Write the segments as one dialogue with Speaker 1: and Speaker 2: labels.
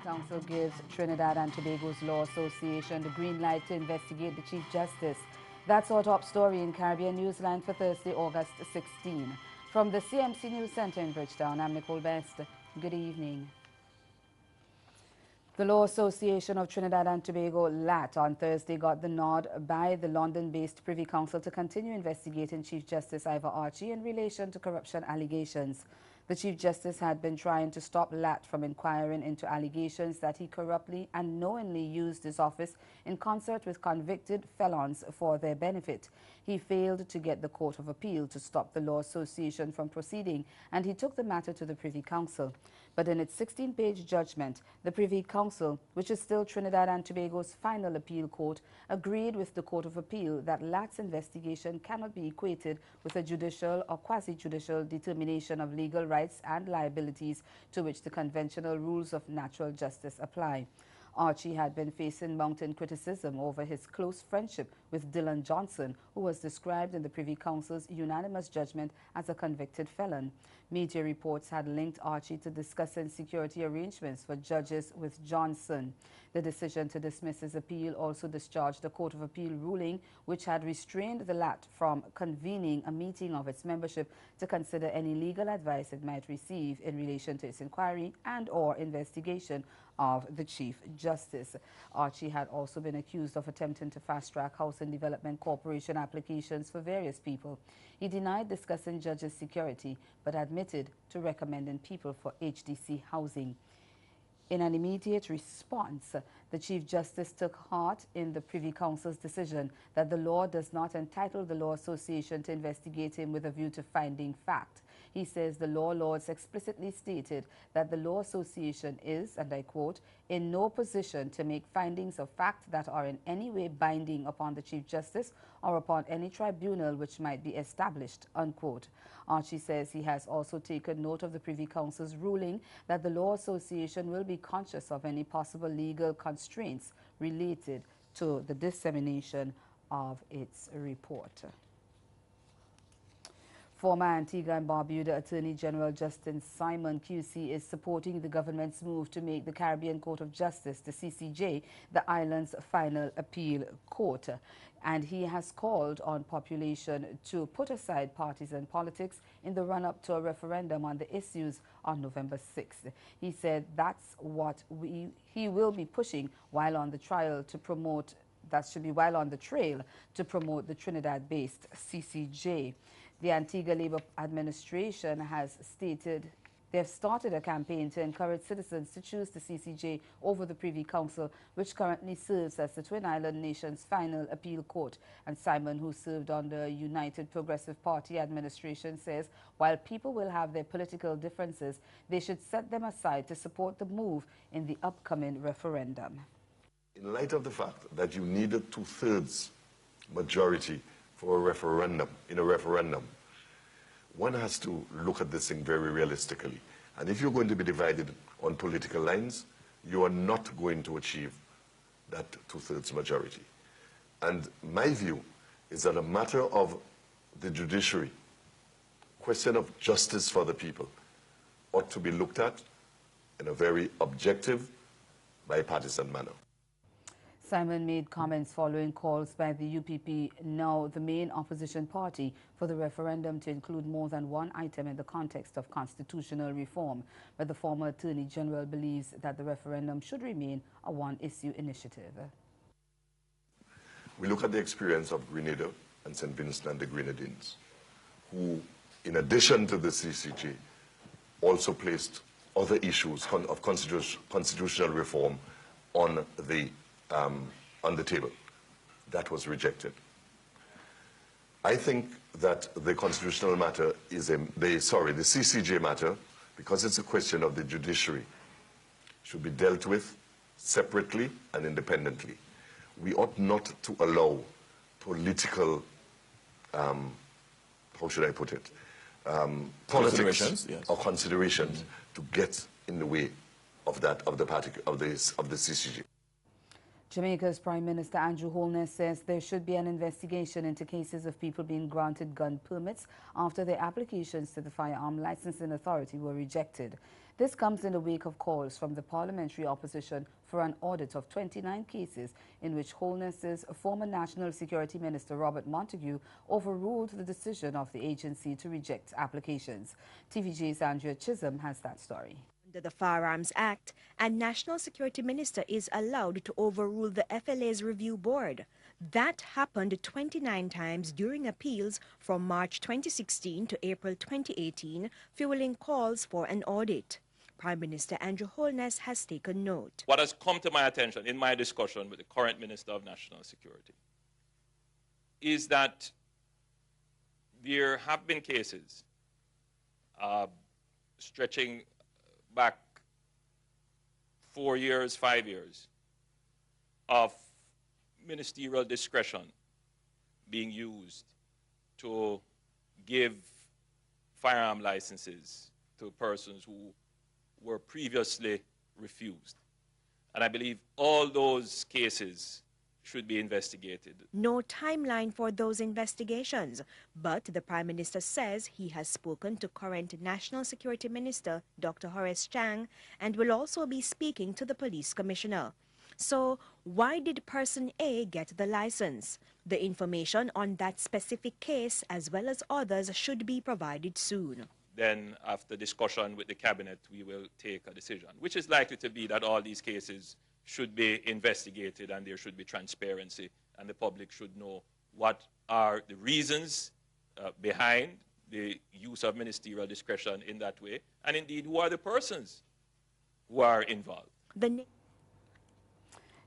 Speaker 1: Council gives Trinidad and Tobago's Law Association the green light to investigate the Chief Justice. That's our top story in Caribbean Newsline for Thursday, August 16. From the CMC News Center in Bridgetown, I'm Nicole Best. Good evening. The Law Association of Trinidad and Tobago, LAT, on Thursday got the nod by the London-based Privy Council to continue investigating Chief Justice Ivor Archie in relation to corruption allegations. The Chief Justice had been trying to stop LAT from inquiring into allegations that he corruptly and knowingly used his office in concert with convicted felons for their benefit. He failed to get the Court of Appeal to stop the Law Association from proceeding, and he took the matter to the Privy Council. But in its 16-page judgment, the Privy Council, which is still Trinidad and Tobago's final appeal court, agreed with the Court of Appeal that LAT's investigation cannot be equated with a judicial or quasi-judicial determination of legal rights and liabilities to which the conventional rules of natural justice apply. Archie had been facing mounting criticism over his close friendship with Dylan Johnson, who was described in the Privy Council's unanimous judgment as a convicted felon. Media reports had linked Archie to discussing security arrangements for judges with Johnson. The decision to dismiss his appeal also discharged the Court of Appeal ruling, which had restrained the LAT from convening a meeting of its membership to consider any legal advice it might receive in relation to its inquiry and/or investigation of the Chief Justice. Archie had also been accused of attempting to fast-track Housing Development Corporation applications for various people. He denied discussing judges' security, but admitted to recommending people for HDC housing. In an immediate response, the Chief Justice took heart in the Privy Council's decision that the law does not entitle the Law Association to investigate him with a view to finding fact. He says the law lords explicitly stated that the Law Association is, and I quote, in no position to make findings of fact that are in any way binding upon the Chief Justice or upon any tribunal which might be established, unquote. Archie says he has also taken note of the Privy Council's ruling that the Law Association will be conscious of any possible legal constraints related to the dissemination of its report. Former Antigua and Barbuda Attorney General Justin Simon QC is supporting the government's move to make the Caribbean Court of Justice, the CCJ, the island's final appeal court. And he has called on population to put aside partisan politics in the run-up to a referendum on the issues on November 6th. He said that's what he will be pushing while on the trail to promote the Trinidad-based CCJ. The Antigua Labour Administration has stated they have started a campaign to encourage citizens to choose the CCJ over the Privy Council, which currently serves as the Twin Island nation's final appeal court. And Simon, who served under a United Progressive Party administration, says while people will have their political differences, they should set them aside to support the move in the upcoming referendum.
Speaker 2: In light of the fact that you needed 2/3 majority for a referendum, one has to look at this thing very realistically. And if you're going to be divided on political lines, you are not going to achieve that 2/3 majority. And my view is that a matter of the judiciary, question of justice for the people, ought to be looked at in a very objective, bipartisan manner.
Speaker 1: Simon made comments following calls by the UPP, now the main opposition party, for the referendum to include more than one item in the context of constitutional reform. But the former Attorney General believes that the referendum should remain a one-issue initiative.
Speaker 2: We look at the experience of Grenada and St. Vincent and the Grenadines, who, in addition to the CCJ, also placed other issues of constitutional reform on the table. That was rejected. I think that the constitutional matter is the CCJ matter, because it's a question of the judiciary, should be dealt with separately and independently. We ought not to allow political, how should I put it, politics or considerations to get in the way of the CCJ.
Speaker 1: Jamaica's Prime Minister Andrew Holness says there should be an investigation into cases of people being granted gun permits after their applications to the Firearm Licensing Authority were rejected. This comes in the wake of calls from the parliamentary opposition for an audit of 29 cases in which Holness's former National Security Minister Robert Montague overruled the decision of the agency to reject applications. TVJ's Andrea Chisholm has that story.
Speaker 3: Under the Firearms Act, a National Security Minister is allowed to overrule the FLA's review board. That happened 29 times during appeals from March 2016 to April 2018, fueling calls for an audit. Prime Minister Andrew Holness has taken note.
Speaker 4: What has come to my attention in my discussion with the current Minister of National Security is that there have been cases stretching back 4 years, 5 years, of ministerial discretion being used to give firearm licenses to persons who were previously refused. And I believe all those cases should be investigated.
Speaker 3: No timeline for those investigations, but the Prime Minister says he has spoken to current National Security Minister Dr. Horace Chang and will also be speaking to the Police Commissioner. So why did person A get the license? The information on that specific case as well as others should be provided soon.
Speaker 4: Then after discussion with the Cabinet, we will take a decision, which is likely to be that all these cases should be investigated and there should be transparency and the public should know what are the reasons behind the use of ministerial discretion in that way, and indeed who are the persons who are involved.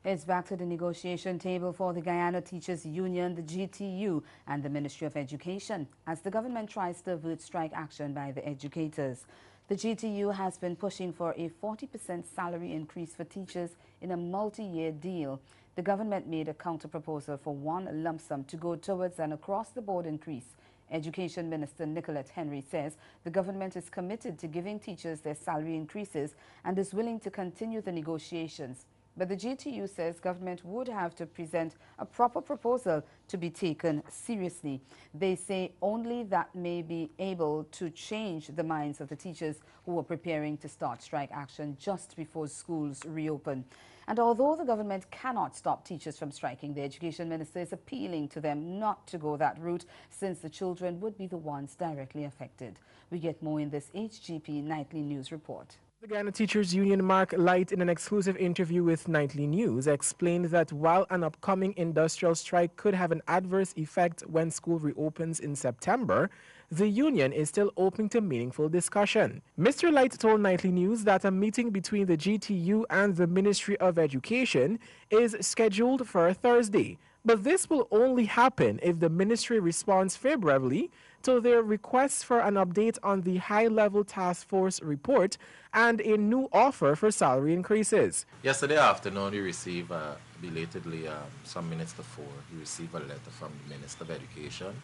Speaker 1: It's back to the negotiation table for the Guyana Teachers Union, the GTU, and the Ministry of Education, as the government tries to avert strike action by the educators. The GTU has been pushing for a 40% salary increase for teachers in a multi-year deal. The government made a counter-proposal for one lump sum to go towards an across-the-board increase. Education Minister Nicolette Henry says the government is committed to giving teachers their salary increases and is willing to continue the negotiations. But the GTU says government would have to present a proper proposal to be taken seriously. They say only that may be able to change the minds of the teachers who are preparing to start strike action just before schools reopen. And although the government cannot stop teachers from striking, the Education Minister is appealing to them not to go that route, since the children would be the ones directly affected. We get more in this HGP Nightly News report.
Speaker 5: The Guyana Teachers Union Mark Light, in an exclusive interview with Nightly News, explained that while an upcoming industrial strike could have an adverse effect when school reopens in September, the union is still open to meaningful discussion. Mr. Light told Nightly News that a meeting between the GTU and the Ministry of Education is scheduled for Thursday, but this will only happen if the ministry responds favorably to their requests for an update on the high-level task force report and a new offer for salary increases.
Speaker 6: Yesterday afternoon, we received, belatedly, some minutes before, we received a letter from the Minister of Education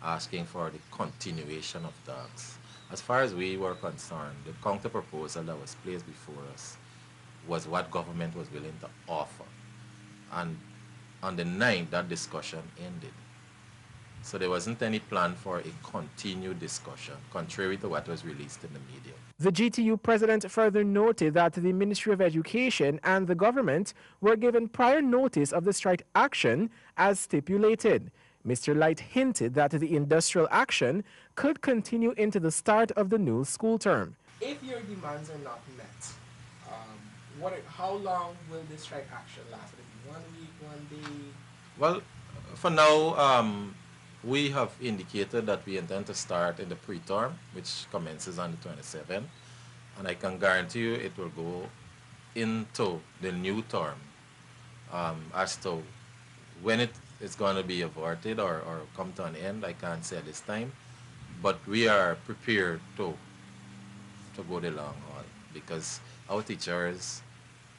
Speaker 6: asking for the continuation of talks. As far as we were concerned, the counter-proposal that was placed before us was what government was willing to offer. And on the 9th, that discussion ended. So there wasn't any plan for a continued discussion, contrary to what was released in the media.
Speaker 5: The GTU president further noted that the Ministry of Education and the government were given prior notice of the strike action as stipulated. Mr. Light hinted that the industrial action could continue into the start of the new school term.
Speaker 7: If your demands are not met, how long will this strike action last? Will it be 1 week, 1 day?
Speaker 6: Well, for now, we have indicated that we intend to start in the pre-term, which commences on the 27th, and I can guarantee you it will go into the new term. As to when it is going to be averted or come to an end, I can't say at this time, but we are prepared to go the long haul, because our teachers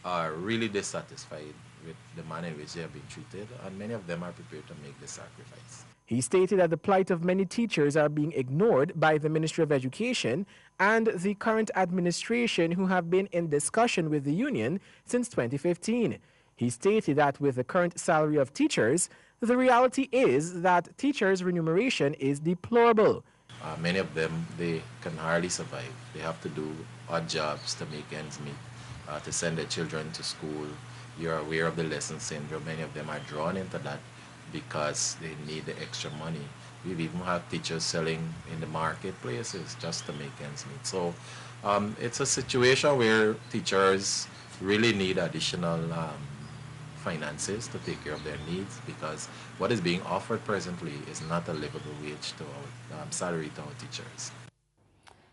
Speaker 6: are really dissatisfied with the manner in which they have been treated, and many of them are prepared to make the sacrifice.
Speaker 5: He stated that the plight of many teachers are being ignored by the Ministry of Education and the current administration, who have been in discussion with the union since 2015. He stated that with the current salary of teachers, the reality is that teachers' remuneration is deplorable.
Speaker 6: Many of them, they can hardly survive. They have to do odd jobs to make ends meet, to send their children to school. You're aware of the lesson syndrome. Many of them are drawn into that because they need the extra money. We've even had teachers selling in the marketplaces just to make ends meet. So it's a situation where teachers really need additional finances to take care of their needs, because what is being offered presently is not a livable wage to our salary to our teachers.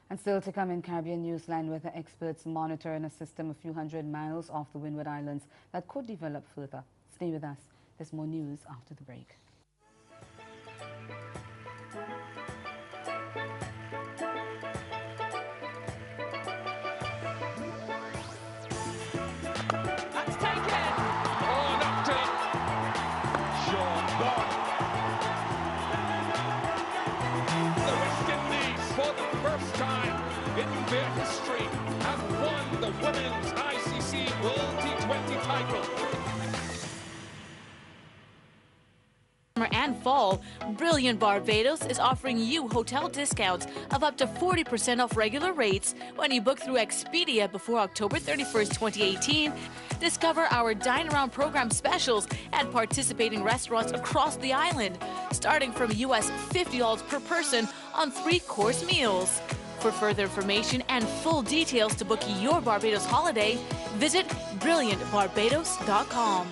Speaker 1: And still to come in Caribbean Newsline, where the experts monitor in a system a few hundred miles off the Windward Islands that could develop further. Stay with us. There's more news after the break.
Speaker 8: Their history have won the Women's ICC World T20 title.
Speaker 9: And fall, Brilliant Barbados is offering you hotel discounts of up to 40% off regular rates when you book through Expedia before October 31st, 2018. Discover our Dine Around program specials at participating restaurants across the island, starting from US $50 per person on 3-course meals. For further information and full details to book your Barbados holiday, visit brilliantbarbados.com.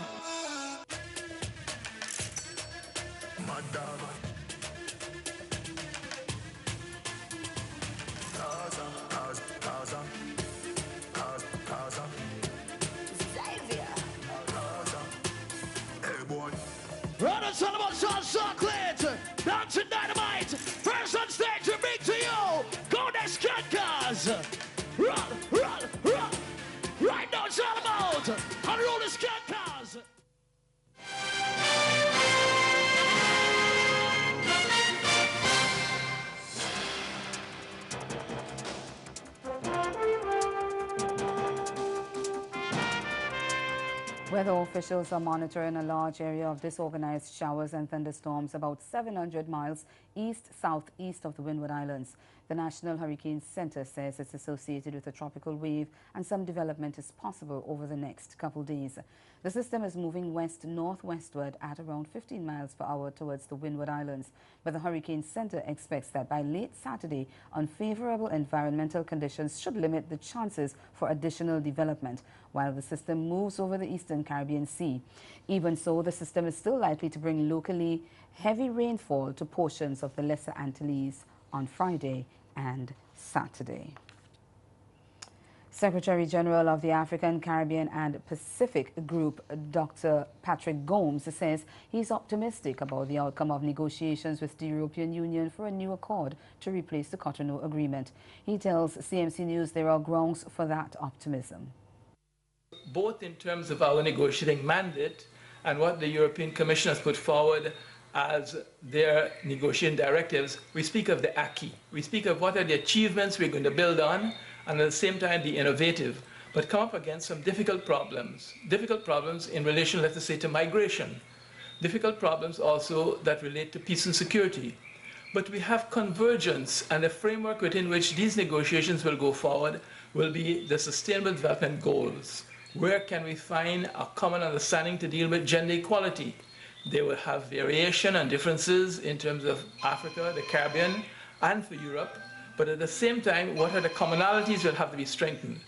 Speaker 8: Run son of a son, chocolate, dancing dynamite. First on stage, we bring to you, go next cars. Run, run, run. Right now it's all about unroll the scat cars.
Speaker 1: Weather officials are monitoring a large area of disorganized showers and thunderstorms about 700 miles east-southeast of the Windward Islands. The National Hurricane Center says it's associated with a tropical wave and some development is possible over the next couple days. The system is moving west-northwestward at around 15 miles per hour towards the Windward Islands, but the Hurricane Center expects that by late Saturday, unfavorable environmental conditions should limit the chances for additional development while the system moves over the eastern Caribbean Sea. Even so, the system is still likely to bring locally heavy rainfall to portions of the Lesser Antilles on Friday and Saturday. Secretary General of the African, Caribbean and Pacific Group, Dr. Patrick Gomes, says he's optimistic about the outcome of negotiations with the European Union for a new accord to replace the Cotonou Agreement. He tells CMC News there are grounds for that optimism.
Speaker 10: Both in terms of our negotiating mandate and what the European Commission has put forward as their negotiating directives, we speak of the acquis. We speak of what are the achievements we're going to build on, and at the same time be innovative, but come up against some difficult problems. Difficult problems in relation, let us say, to migration. Difficult problems also that relate to peace and security. But we have convergence, and the framework within which these negotiations will go forward will be the Sustainable Development Goals. Where can we find a common understanding to deal with gender equality? They will have variation and differences in terms of Africa, the Caribbean, and for Europe. But at the same time, what are the commonalities will have to be strengthened.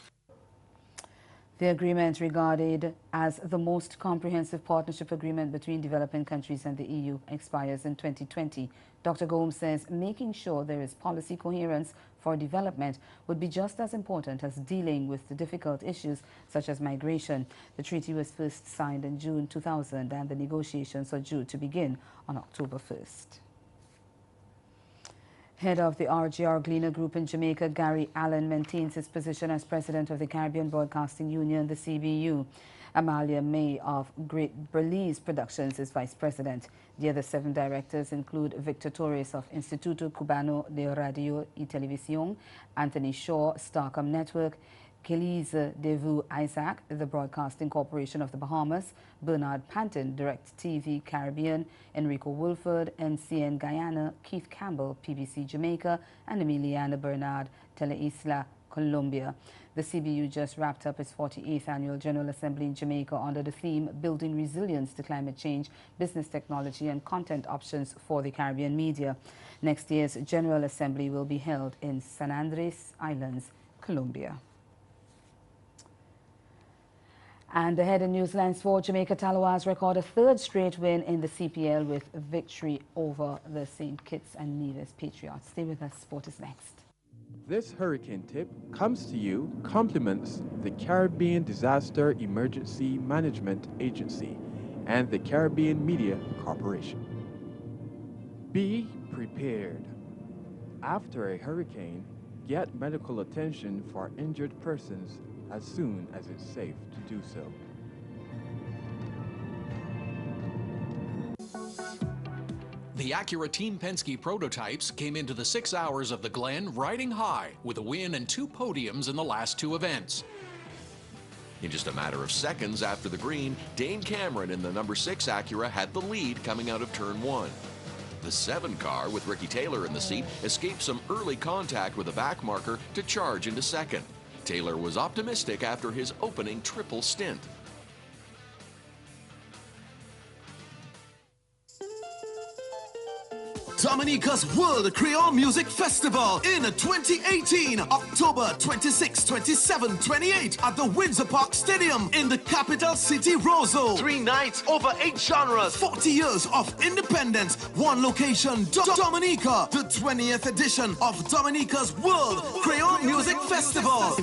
Speaker 1: The agreement, regarded as the most comprehensive partnership agreement between developing countries and the EU, expires in 2020. Dr. Gomes says making sure there is policy coherence for development would be just as important as dealing with the difficult issues such as migration. The treaty was first signed in June 2000 and the negotiations are due to begin on October 1st. Head of the RGR Gleaner Group in Jamaica, Gary Allen, maintains his position as president of the Caribbean Broadcasting Union, the CBU. Amalia May of Great Belize Productions is vice president. The other 7 directors include Victor Torres of Instituto Cubano de Radio y Televisión, Anthony Shaw, Starcom Network, Kelise Devu Isaac, the Broadcasting Corporation of the Bahamas, Bernard Panton, Direct TV Caribbean, Enrico Wolford, NCN Guyana, Keith Campbell, PBC Jamaica, and Emiliana Bernard, Teleisla Colombia. The CBU just wrapped up its 48th Annual General Assembly in Jamaica under the theme Building Resilience to Climate Change, Business Technology and Content Options for the Caribbean Media. Next year's General Assembly will be held in San Andres Islands, Colombia. And ahead in Newsline Sport, Jamaica Tallawahs record a third straight win in the CPL with victory over the St. Kitts and Nevis Patriots. Stay with us, sport is next.
Speaker 5: This hurricane tip comes to you compliments the Caribbean Disaster Emergency Management Agency and the Caribbean Media Corporation. Be prepared. After a hurricane, get medical attention for injured persons as soon as it's safe to do so.
Speaker 11: The Acura Team Penske prototypes came into the 6 hours of the Glen riding high with a win and 2 podiums in the last 2 events.
Speaker 12: In just a matter of seconds after the green, Dane Cameron in the number 6 Acura had the lead coming out of turn 1. The 7 car, with Ricky Taylor in the seat, escaped some early contact with a back marker to charge into second. Taylor was optimistic after his opening triple stint.
Speaker 8: Dominica's World Creole Music Festival in 2018, October 26, 27, 28 at the Windsor Park Stadium in the capital city, Roseau. 3 nights, over 8 genres, 40 years of independence, 1 location, Dominica, the 20th edition of Dominica's World Creole Music Festival.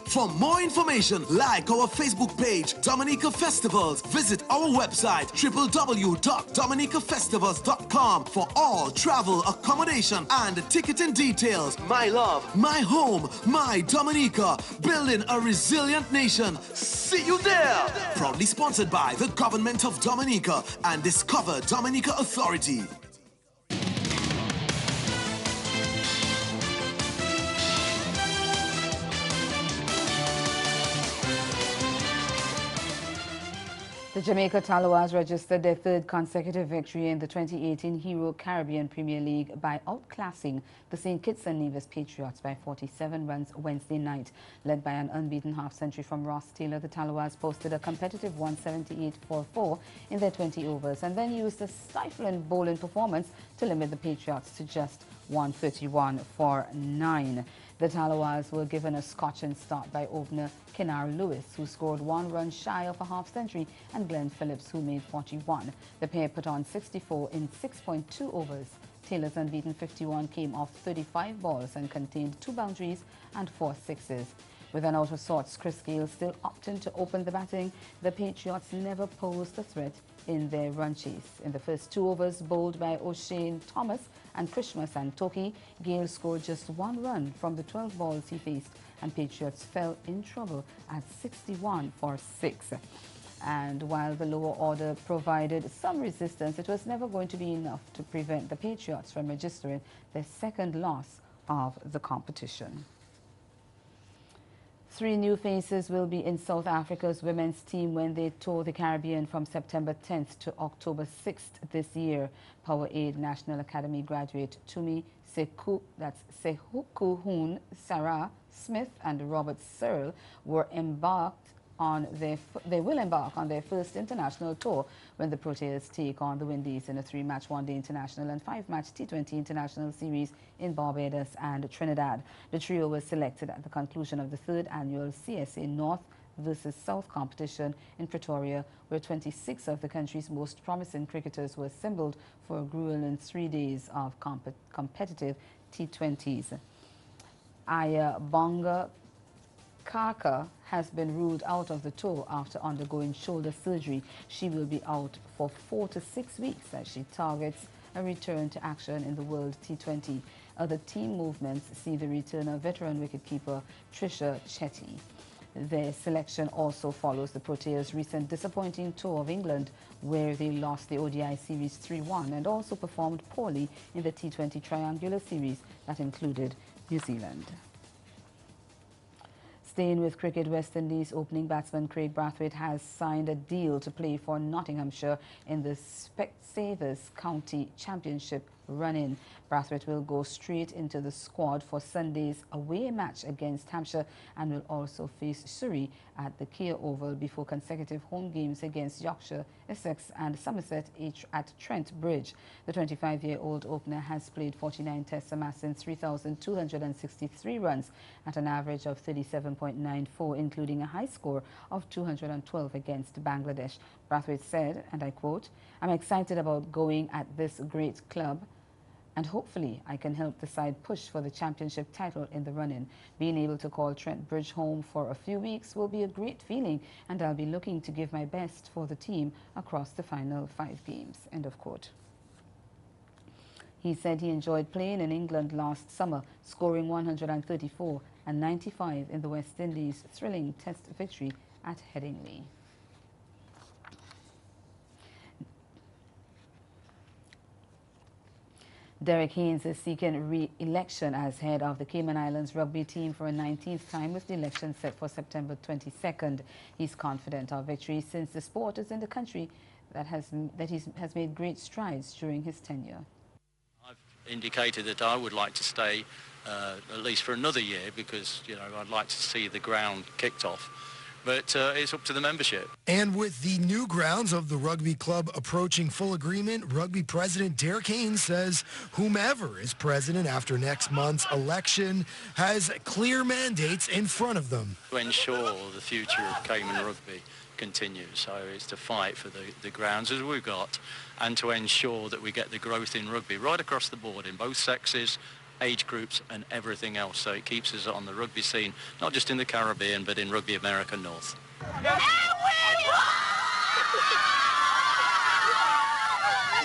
Speaker 8: For more information, like our Facebook page, Dominica Festivals. Visit our website, www.dominicafestivals.com for all travel, accommodation, and ticketing details. My love, my home, my Dominica. Building a resilient nation. See you there! Proudly sponsored by the Government of Dominica and Discover Dominica Authority.
Speaker 1: The Jamaica Tallawahs registered their 3rd consecutive victory in the 2018 Hero Caribbean Premier League by outclassing the St. Kitts and Nevis Patriots by 47 runs Wednesday night. Led by an unbeaten half-century from Ross Taylor, the Tallawahs posted a competitive 178 for 4 in their 20 overs and then used a stifling bowling performance to limit the Patriots to just 131 for 9. The Tallawahs were given a scorching start by opener Kenari Lewis, who scored 1 run shy of a half-century, and Glenn Phillips, who made 41. The pair put on 64 in 6.2 overs. Taylor's unbeaten 51 came off 35 balls and contained 2 boundaries and 4 sixes. With an out of sorts Chris Gayle still opting to open the batting, the Patriots never posed a threat in their run chase. In the first 2 overs bowled by O'Shane Thomas and Krishma Santoki, Gayle scored just 1 run from the 12 balls he faced, and Patriots fell in trouble at 61 for 6. And while the lower order provided some resistance, it was never going to be enough to prevent the Patriots from registering their 2nd loss of the competition. 3 new faces will be in South Africa's women's team when they tour the Caribbean from September 10th to October 6th this year. Powerade National Academy graduate Tumi Sehukuhun Sarah Smith and Robert Searle will embark on their first international tour when the Proteas take on the Windies in a 3-match one-day international and 5-match T20 international series in Barbados and Trinidad. The trio was selected at the conclusion of the 3rd annual CSA North versus South competition in Pretoria, where 26 of the country's most promising cricketers were assembled for a grueling 3 days of competitive T20s. Aya Bonga Kaka has been ruled out of the tour after undergoing shoulder surgery. She will be out for 4 to 6 weeks as she targets a return to action in the World T20. Other team movements see the return of veteran wicketkeeper Trisha Chetty. Their selection also follows the Proteas' recent disappointing tour of England, where they lost the ODI series 3-1 and also performed poorly in the T20 triangular series that included New Zealand. Staying with cricket, West Indies opening batsman Craig Brathwaite has signed a deal to play for Nottinghamshire in the Specsavers County Championship run-in. Brathwaite will go straight into the squad for Sunday's away match against Hampshire and will also face Surrey at the Kia Oval before consecutive home games against Yorkshire, Essex and Somerset at Trent Bridge. The 25-year-old opener has played 49 tests, amassing 3,263 runs at an average of 37.94, including a high score of 212 against Bangladesh. Brathwaite said, and I quote, "I'm excited about going at this great club, and hopefully I can help the side push for the championship title in the run-in. Being able to call Trent Bridge home for a few weeks will be a great feeling, and I'll be looking to give my best for the team across the final 5 games." End of quote. He said he enjoyed playing in England last summer, scoring 134 and 95 in the West Indies' thrilling test victory at Headingley. Derek Haynes is seeking re-election as head of the Cayman Islands rugby team for a 19th time, with the election set for September 22nd. He's confident of victory since the sport is in the country that has made great strides during his tenure.
Speaker 13: I've indicated that I would like to stay at least for another year because, you know, I'd like to see the ground kicked off. But it's up to the membership.
Speaker 14: And with the new grounds of the rugby club approaching full agreement, rugby president Derek Haynes says whomever is president after next month's election has clear mandates in front of them.
Speaker 13: To ensure the future of Cayman rugby continues. So it's to fight for the grounds as we've got and to ensure that we get the growth in rugby right across the board in both sexes, age groups and everything else, so it keeps us on the rugby scene, not just in the Caribbean but in Rugby America North.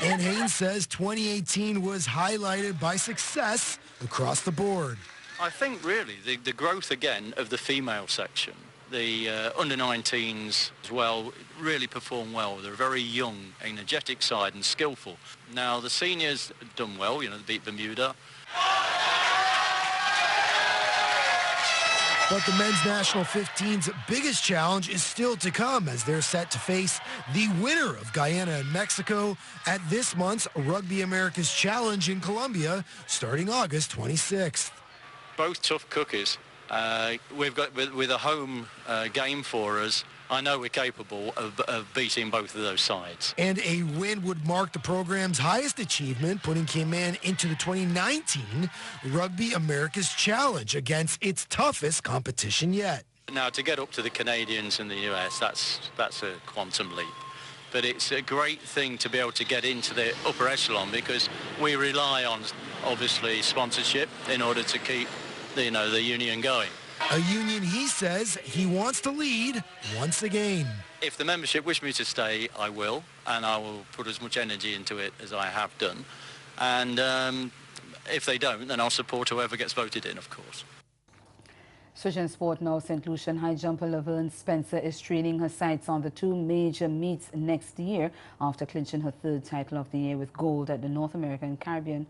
Speaker 14: And Haynes says 2018 was highlighted by success across the board.
Speaker 13: I think really the growth again of the female section, the under-19s as well, really perform well. They're a very young, energetic side and skillful. Now the seniors have done well, you know, they beat Bermuda.
Speaker 14: But the men's national 15's biggest challenge is still to come as they're set to face the winner of Guyana and Mexico at this month's Rugby America's Challenge in Colombia starting August 26th.
Speaker 13: Both tough cookies. We've got with a home game for us. I know we're capable of beating both of those sides.
Speaker 14: And a win would mark the program's highest achievement, putting Cayman into the 2019 Rugby America's Challenge against its toughest competition yet.
Speaker 13: Now, to get up to the Canadians and the US, that's a quantum leap. But it's a great thing to be able to get into the upper echelon because we rely on, obviously, sponsorship in order to keep, you know, the union going.
Speaker 14: A union he says he wants to lead once again.
Speaker 13: If the membership wish me to stay, I will, and I will put as much energy into it as I have done. And if they don't, then I'll support whoever gets voted in, of course.
Speaker 1: Switching sport now, St. Lucian high jumper Laverne Spencer is training her sights on the 2 major meets next year after clinching her 3rd title of the year with gold at the North American Caribbean.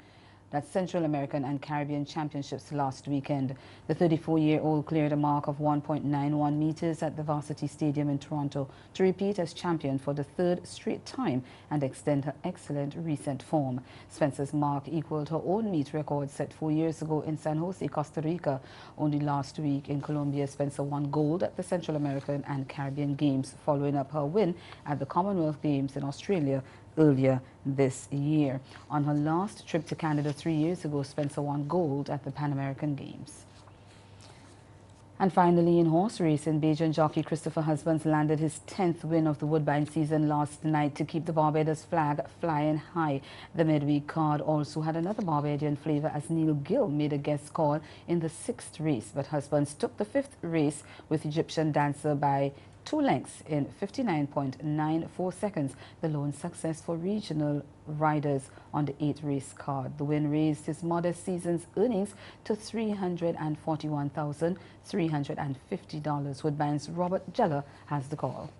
Speaker 1: That's Central American and Caribbean Championships last weekend. The 34-year-old cleared a mark of 1.91 meters at the Varsity Stadium in Toronto to repeat as champion for the 3rd straight time and extend her excellent recent form. Spencer's mark equaled her own meet record set 4 years ago in San Jose, Costa Rica. Only last week in Colombia, Spencer won gold at the Central American and Caribbean Games, following up her win at the Commonwealth Games in Australia earlier this year. On her last trip to Canada 3 years ago, Spencer won gold at the Pan American Games. And finally, in horse racing, Bajan jockey Christopher Husbands landed his 10th win of the Woodbine season last night to keep the Barbados flag flying high. The midweek card also had another Barbadian flavour as Neil Gill made a guest call in the 6th race, but Husbands took the 5th race with Egyptian Dancer by 2 lengths in 59.94 seconds, the lone success for regional riders on the 8th race card. The win raised his modest season's earnings to $341,350. Woodbine's Robert Jeller has the call.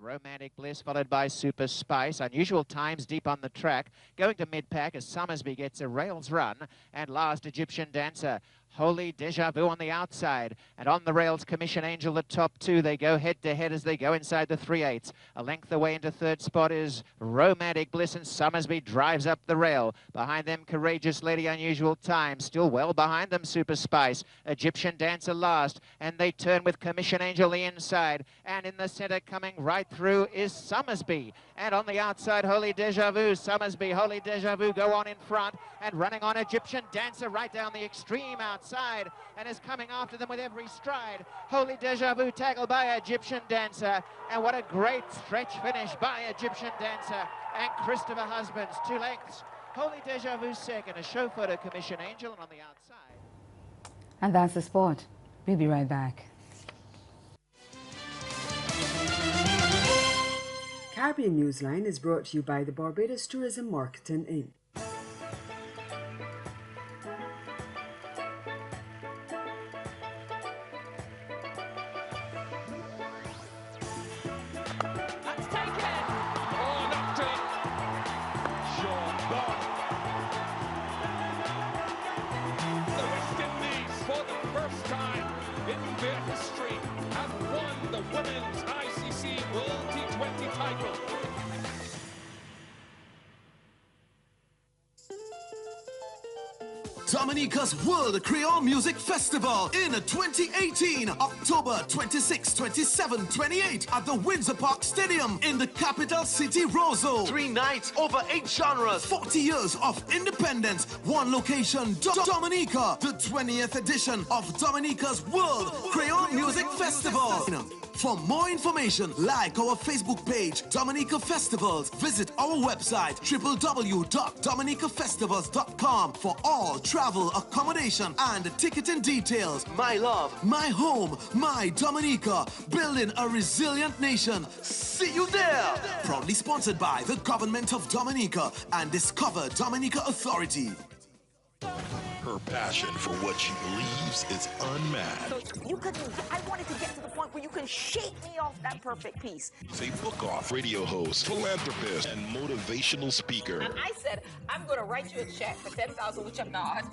Speaker 15: Romantic Bliss followed by Super Spice. Unusual Times deep on the track. Going to mid-pack as Summersby gets a rails run. And last, Egyptian Dancer. Holy Deja Vu on the outside. And on the rails, Commission Angel, the top two. They go head-to-head as they go inside the 3/8. A length away into third spot is Romantic Bliss, and Summersby drives up the rail. Behind them, Courageous Lady, Unusual Time. Still well behind them, Super Spice. Egyptian Dancer last. And they turn with Commission Angel the inside. And in the center, coming right through, is Summersby. And on the outside, Holy Deja Vu. Summersby, Holy Deja Vu go on in front. And running on Egyptian Dancer right down the extreme outside, and is coming after them with every stride. Holy Deja Vu tackled by Egyptian Dancer, and what a great stretch finish by Egyptian Dancer and Christopher Husbands, 2 lengths. Holy Deja Vu second, a show photo, Commission Angel, and on the outside.
Speaker 1: And that's the sport. We'll be right back.
Speaker 16: Caribbean Newsline is brought to you by the Barbados Tourism Marketing Inc.
Speaker 8: Dominica's World Creole Music Festival in 2018, October 26, 27, 28 at the Windsor Park Stadium in the capital city, Roseau. 3 nights, over 8 genres, 40 years of independence, 1 location, Dominica, the 20th edition of Dominica's World Creole Music Festival. For more information, like our Facebook page, Dominica Festivals. Visit our website, www.dominicafestivals.com for all travel, accommodation, and ticketing details. My love, my home, my Dominica. Building a resilient nation. See you there! Proudly sponsored by the Government of Dominica and Discover Dominica Authority.
Speaker 17: Her passion for what she believes is unmatched.
Speaker 18: So I wanted to get to the point where you can shake me off that perfect piece.
Speaker 17: She's a book-off radio host, philanthropist, and motivational speaker.
Speaker 18: And I said, I'm going to write you a check for $10,000, which I'm not.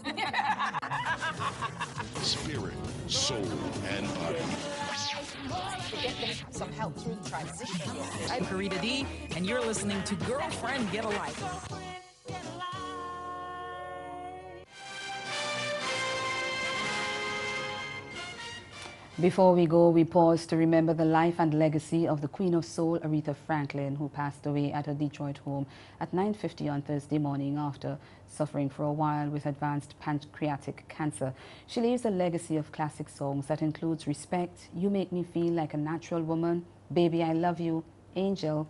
Speaker 17: Spirit, soul, and body.
Speaker 18: To get them some help through the transition.
Speaker 19: I'm Karita D, and you're listening to Girlfriend Get a Life.
Speaker 1: Before we go, we pause to remember the life and legacy of the Queen of Soul, Aretha Franklin, who passed away at her Detroit home at 9:50 on Thursday morning after suffering for a while with advanced pancreatic cancer. She leaves a legacy of classic songs that includes Respect, You Make Me Feel Like a Natural Woman, Baby I Love You, Angel,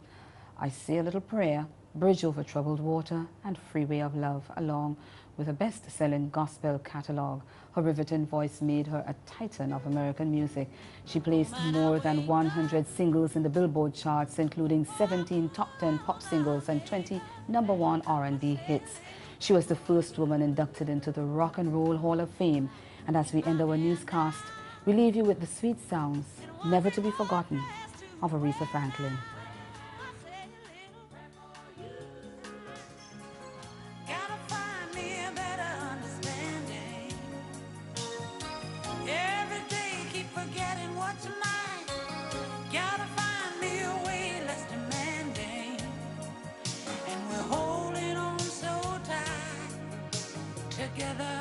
Speaker 1: I Say a Little Prayer, Bridge Over Troubled Water, and Freeway of Love, along with a best-selling gospel catalog. Her riveting voice made her a titan of American music. She placed more than 100 singles in the Billboard charts, including 17 top 10 pop singles and 20 #1 R&B hits. She was the first woman inducted into the Rock and Roll Hall of Fame. And as we end our newscast, we leave you with the sweet sounds, never to be forgotten, of Aretha Franklin.
Speaker 20: Together